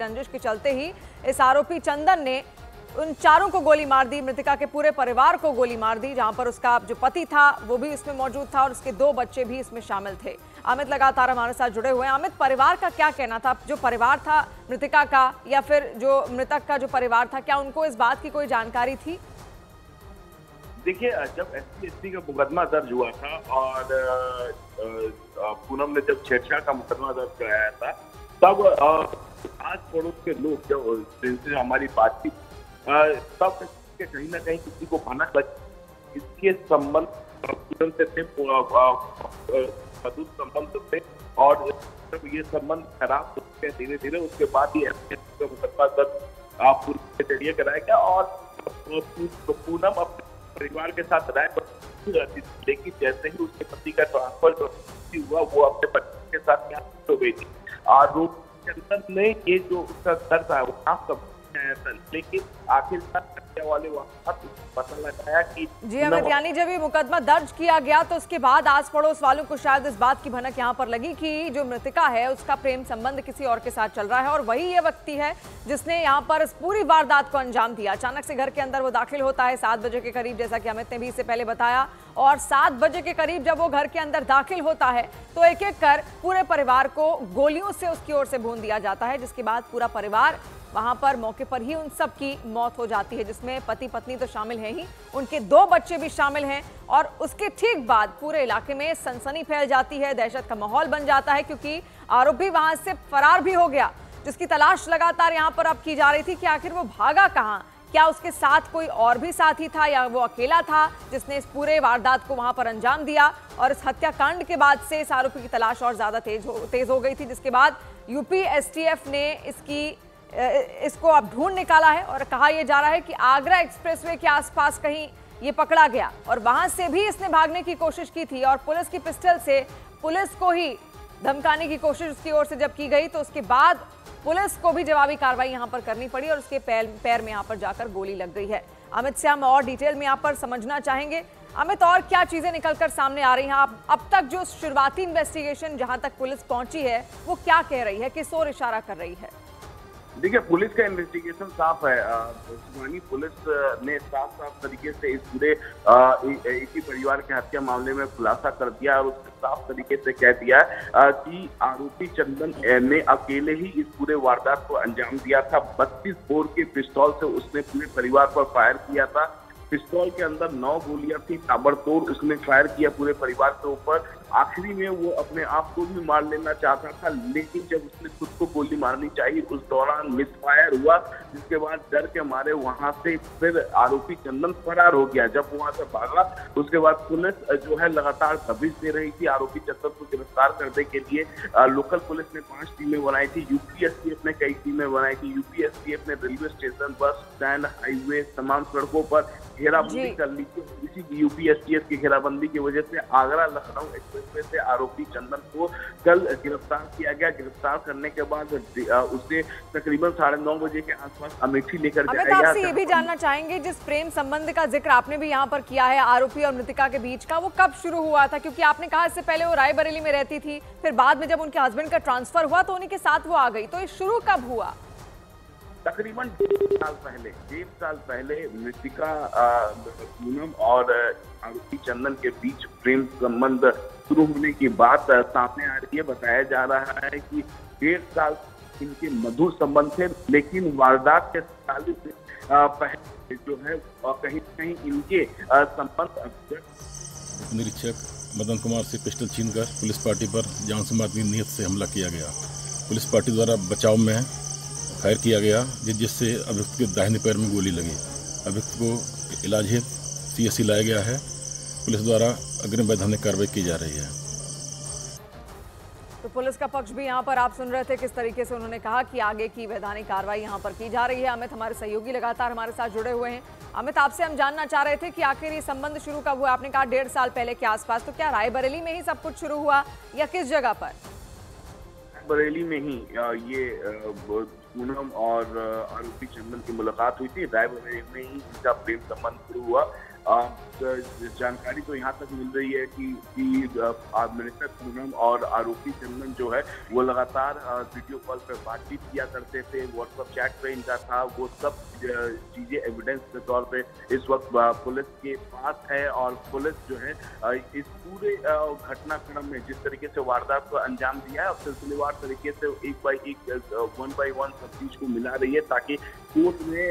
रंजिश के चलते ही इस आरोपी चंदन ने उन चारों को गोली मार दी, मृतका के पूरे परिवार को गोली मार दी, जहां पर उसका जो पति था वो भी इसमें मौजूद था और उसके 2 बच्चे भी इसमें शामिल थे। अमित लगातार हमारे साथ जुड़े हुए हैं। अमित, परिवार का क्या कहना था? जो परिवार था मृतका का या फिर जो मृतक का जो परिवार था, क्या उनको इस बात की कोई जानकारी थी? देखिए, जब SC का मुकदमा दर्ज हुआ था और पूनम ने जब छेड़छाड़ का मुकदमा दर्ज कराया था, तब आस पड़ोस के लोग जब जिनसे हमारी बातचीत तब कहीं ना कहीं किसी को भनक लगी इसके संबंध पूनम से थे, मधुर संबंध थे और जब ये संबंध खराब होते हैं धीरे धीरे, उसके बाद ही SC का मुकदमा दर्ज पुलिस के जरिए कराया गया और पूनम अपने परिवार के साथ रायबरेली रहती थी, लेकिन जैसे ही उसके पति का ट्रांसफर हुआ वो अपने पति के साथ यहाँ हो गई थी। आरोपी चंदन ने ये जो उसका दर्द है वो आप सब लेकिन आखिरकार वाले वहां पता लगाया कि जी अमित, यानी जब ये मुकदमा दर्ज किया गया तो उसके बाद आस पड़ोस वालों को शायद इस बात की भनक यहाँ पर लगी कि जो मृतका है उसका प्रेम संबंध किसी और के साथ चल रहा है और वही ये व्यक्ति है जिसने यहाँ पर इस पूरी वारदात को अंजाम दिया। अचानक से घर के अंदर वो दाखिल होता है 7 बजे के करीब, जैसा कि अमित ने भी इससे पहले बताया, और 7 बजे के करीब जब वो घर के अंदर दाखिल होता है तो एक एक कर पूरे परिवार को गोलियों से उसकी ओर से भून दिया जाता है, जिसके बाद पूरा परिवार वहां पर मौके पर ही उन सब की मौत हो जाती है, जिसमें पति पत्नी तो शामिल हैं ही, उनके 2 बच्चे भी शामिल हैं। और उसके ठीक बाद पूरे इलाके में सनसनी फैल जाती है, दहशत का माहौल बन जाता है, क्योंकि आरोपी वहां से फरार भी हो गया, जिसकी तलाश लगातार यहां पर अब की जा रही थी कि आखिर वो भागा कहां, क्या उसके साथ कोई और भी साथी था या वो अकेला था जिसने इस पूरे वारदात को वहां पर अंजाम दिया। और इस हत्याकांड के बाद से इस आरोपी की तलाश और ज्यादा तेज हो गई थी, जिसके बाद यूपी STF ने इसको अब ढूंढ निकाला है और कहा यह जा रहा है कि आगरा एक्सप्रेसवे के आसपास कहीं ये पकड़ा गया और वहां से भी इसने भागने की कोशिश की थी और पुलिस की पिस्टल से पुलिस को ही धमकाने की कोशिश उसकी ओर से जब की गई तो उसके बाद पुलिस को भी जवाबी कार्रवाई यहां पर करनी पड़ी और उसके पैर में यहां पर जाकर गोली लग गई है। अमित से हम और डिटेल में यहां पर समझना चाहेंगे। अमित, और क्या चीजें निकलकर सामने आ रही हैं? अब तक जो शुरुआती इन्वेस्टिगेशन जहां तक पुलिस पहुंची है वो क्या कह रही है, किस ओर इशारा कर रही है? देखिए, पुलिस का इन्वेस्टिगेशन साफ है। शिवानी, पुलिस ने साफ तरीके से इस पूरे एक ही परिवार के हत्या मामले में खुलासा कर दिया और उसने साफ तरीके से कह दिया कि आरोपी चंदन ने अकेले ही इस पूरे वारदात को अंजाम दिया था। 32 बोर के पिस्तौल से उसने पूरे परिवार पर फायर किया था। पिस्तौल के अंदर 9 गोलियां थी, ताबड़तोड़ उसने फायर किया पूरे परिवार के ऊपर। आखिरी में वो अपने आप को भी मार लेना चाहता था, लेकिन जब उसने खुद को गोली मारनी चाहिए उस दौरान मिसफायर हुआ, जिसके बाद डर के मारे वहां से फिर आरोपी चंदन फरार हो गया। जब वहां से भागा उसके बाद पुलिस जो है लगातार दबिश दे रही थी आरोपी चंदन को गिरफ्तार करने के लिए। लोकल पुलिस ने 5 टीमें बनाई थी, यूपी STF ने कई टीमें बनाई थी। यूपी STF ने railway station, bus stand, highway, तमाम सड़कों पर घेराबंदी कर ली थी। इसी यूपी STF की घेराबंदी की वजह से आगरा लखनऊ एक्सप्रेसवे से आरोपी चंदन को कल गिरफ्तार किया गया। गिरफ्तार करने के बाद उसे तकरीबन 9:30 बजे के आसपास अमेठी लेकर जाया गया। आपसे ये भी जानना चाहेंगे, जिस प्रेम संबंध का जिक्र आपने भी यहाँ पर किया है आरोपी और मृतका के बीच का, वो कब शुरू हुआ था? क्योंकि आपने कहा इससे पहले वो रायबरेली में रहती थी, फिर बाद में जब उनके हस्बैंड का ट्रांसफर हुआ तो उन्हीं के साथ वो आ गई, तो ये शुरू कब हुआ? तकरीबन 1.5 साल पहले मृतिका, पूनम और आरोपी चंदन के बीच प्रेम संबंध शुरू होने की बात सामने आ रही है। बताया जा रहा है कि 1.5 साल इनके मधुर संबंध थे, लेकिन वारदात के 40 दिन पहले जो है कहीं कहीं इनके संबंध। निरीक्षक मदन कुमार से पिस्टल छीनकर पुलिस पार्टी पर जान से मारने की नीयत से हमला किया गया। पुलिस पार्टी द्वारा बचाव में फायर किया गया, जिससे अभियुक्त के दाहिने पैर में गोली लगी। अभियुक्त को इलाज हेतु CSC लाया गया है। पुलिस द्वारा अग्रिम वैधानिक कार्रवाई की जा रही है। तो पुलिस का पक्ष भी यहाँ पर आप सुन रहे थे, किस तरीके से उन्होंने कहा कि आगे की वैधानिक कार्रवाई यहाँ पर की जा रही है। अमित, हमारे सहयोगी लगातार हमारे साथ जुड़े हुए हैं। अमित, आपसे हम जानना चाह रहे थे कि आखिर ये संबंध शुरू कब हुआ? आपने कहा 1.5 साल पहले के आसपास, तो क्या रायबरेली में ही सब कुछ शुरू हुआ या किस जगह पर? रायबरेली में ही ये पूनम और आरोपी चंदन की मुलाकात हुई थी। रायबरेली में ही इनका प्रेम संबंध शुरू हुआ। जानकारी तो यहाँ तक मिल रही है कि मृतक पूनम और आरोपी चंदन जो है वो लगातार वीडियो कॉल पर बातचीत किया करते थे, व्हाट्सएप चैट पे इनका था। वो सब चीजें एविडेंस के तौर पे इस वक्त पुलिस के पास है और पुलिस जो है इस पूरे घटनाक्रम में जिस तरीके से वारदात को अंजाम दिया है और सिलसिलेवार तरीके से एक बाई एक वन बाई वन सब चीज को मिला रही है ताकि कोर्ट में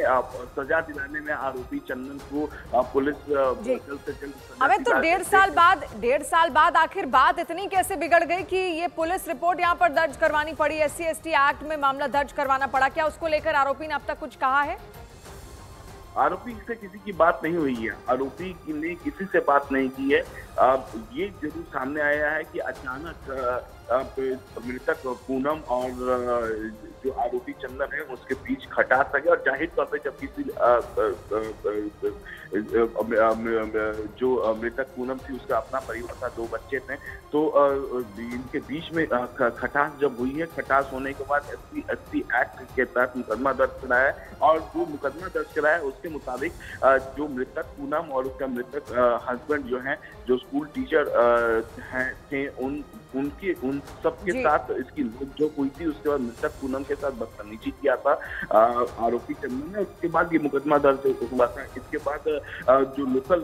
सजा दिलाने में आरोपी चंदन को पुलिस जल्द से जल्द। अमित, तो 1.5 साल बाद आखिर बात इतनी कैसे बिगड़ गई कि ये पुलिस रिपोर्ट यहाँ पर दर्ज करवानी पड़ी, SC/ST एक्ट में मामला दर्ज करवाना पड़ा? क्या उसको लेकर आरोपी ने अब तक कुछ कहा है? आरोपी से किसी की बात नहीं हुई है, आरोपी ने किसी से बात नहीं की है। ये जरूर सामने आया है कि अचानक मृतक पूनम और जो आरोपी चंदन है उसके बीच खटास लगे और जाहिर तौर पे जब किसी जो मृतक पूनम थी उसका अपना परिवार था, 2 बच्चे थे, तो इनके बीच में खटास जब हुई है, खटास होने के बाद SC/ST एक्ट के तहत मुकदमा दर्ज कराया है और जो मुकदमा दर्ज कराया है उसके मुताबिक जो मृतक पूनम और उसका मृतक हस्बैंड जो है, जो स्कूल टीचर थे, उन सबके साथ इसकी नोकझोंक हुई थी। उसके बाद मृतक पूनम के साथ बदतमीजी किया था आरोपी चंदन ने। उसके बाद ये मुकदमा दर्ज हुआ था। इसके बाद जो लोकल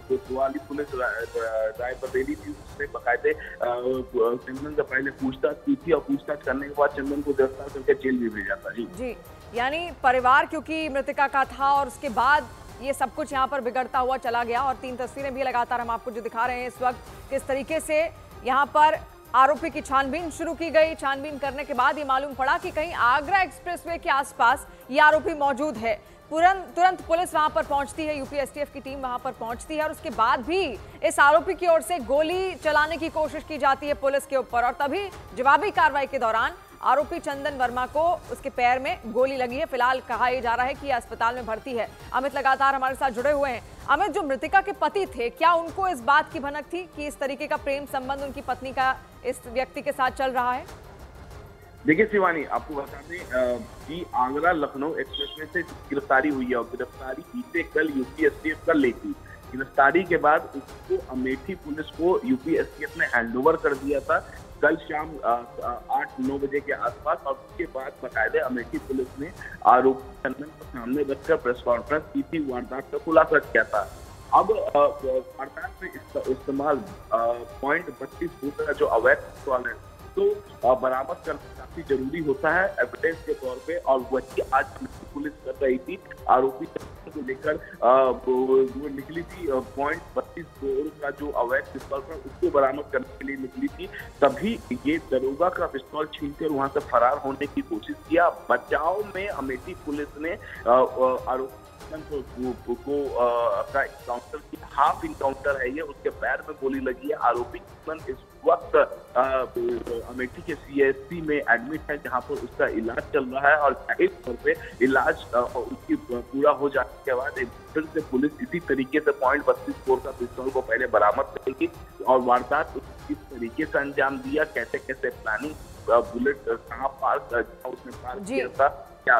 कोतवाली पुलिस रायबरेली थी उसने बाकायदे चंदन से पहले पूछताछ की थी और पूछताछ करने के बाद चंदन को गिरफ्तार करके जेल भी भेजा था। जी, यानी परिवार क्योंकि मृतका का था और उसके बाद ये सब कुछ यहाँ पर बिगड़ता हुआ चला गया। और 3 तस्वीरें भी लगातार हम आपको जो दिखा रहे हैं इस वक्त, किस तरीके से यहाँ पर आरोपी की छानबीन शुरू की गई। छानबीन करने के बाद ये मालूम पड़ा कि कहीं आगरा एक्सप्रेसवे के आसपास ये आरोपी मौजूद है। तुरंत पुलिस वहां पर पहुंचती है, UP-STF की टीम वहां पर पहुंचती है और उसके बाद भी इस आरोपी की ओर से गोली चलाने की कोशिश की जाती है पुलिस के ऊपर। और तभी जवाबी कार्रवाई के दौरान आरोपी चंदन वर्मा को उसके पैर में गोली लगी है। फिलहाल कहा जा रहा है कि अस्पताल में भर्ती है। अमित लगातार हमारे साथ जुड़े हुए हैं। अमित, जो मृतिका के पति थे, क्या उनको इस बात की भनक थी कि इस तरीके का प्रेम संबंध उनकी पत्नी का इस व्यक्ति के साथ चल रहा है? देखिए शिवानी, आपको बता दें कि आगरा लखनऊ एक्सप्रेसवे से गिरफ्तारी हुई है और गिरफ्तारी बीते कल UP-STF कर ली थी। गिरफ्तारी के बाद उसको अमेठी पुलिस को UP-STF ने हैंडओवर कर दिया था कल शाम 8-9 बजे के आसपास। और उसके बाद बाकायदे अमेठी पुलिस ने आरोपी चंदन को सामने रखकर प्रेस कॉन्फ्रेंस की थी, वारदात का खुलासा किया था। अब वारदात में इस्तेमाल .32 का जो अवैध पिस्तौल है तो बरामद करना काफी जरूरी होता है एविडेंस के तौर पे, और वही आज पुलिस कर रही थी। आरोपी को लेकर वो निकली थी .32 का जो अवैध पिस्तौल था उसको बरामद करने के लिए निकली थी। तभी ये दरोगा का पिस्तौल छीनकर वहां से फरार होने की कोशिश किया। बचाव में अमेठी पुलिस ने आरोपी को अपना इनकाउंटर किया, हाफ इनकाउंटर है ये, उसके पैर में गोली लगी है। आरोपी इस वक्त अमेठी के CSC में एडमिट है जहां पर उसका इलाज चल रहा है और जाहिर तौर पे इलाज उसकी पूरा हो जाने के बाद एक फिर से पुलिस इसी तरीके से .32 का पिस्तौल को पहले बरामद करेगी और वारदात किस तरीके से अंजाम दिया, कैसे कैसे प्लानिंग, बुलेट कहाँ उसने पार किया था, क्या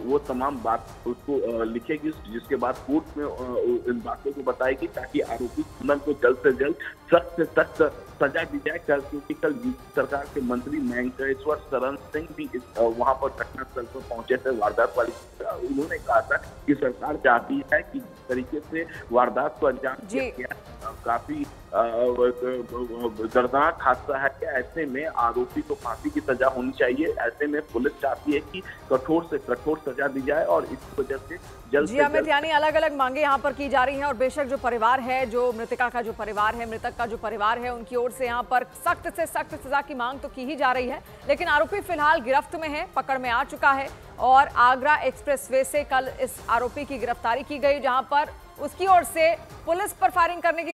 वो तमाम बात उसको लिखेगी, जिसके बाद कोर्ट में इन बातों को बताएगी ताकि आरोपी चंदन को जल्द से जल्द सख्त से सख्त सजा दी जाए। क्योंकि कल सरकार के मंत्री महेंद्रेश्वर शरण सिंह भी वहां पर घटनास्थल पर पहुंचे थे वारदात वाली। उन्होंने कहा था कि सरकार चाहती है कि जिस तरीके से वारदात को अंजाम दिया गया काफी दर्दनाक हादसा है, ऐसे में आरोपी को फांसी की सजा होनी चाहिए। ऐसे में पुलिस चाहती है कि कठोर से कठोर सजा दी जाए और इस वजह से जल्द जी अमित, यानी अलग अलग मांगे यहाँ पर की जा रही हैं और बेशक जो परिवार है, जो मृतिका का जो परिवार है, मृतक का जो परिवार है, उनकी ओर से यहाँ पर सख्त से सख्त सजा की मांग तो की ही जा रही है। लेकिन आरोपी फिलहाल गिरफ्त में है, पकड़ में आ चुका है और आगरा एक्सप्रेसवे से कल इस आरोपी की गिरफ्तारी की गई, जहां पर उसकी ओर से पुलिस पर फायरिंग करने की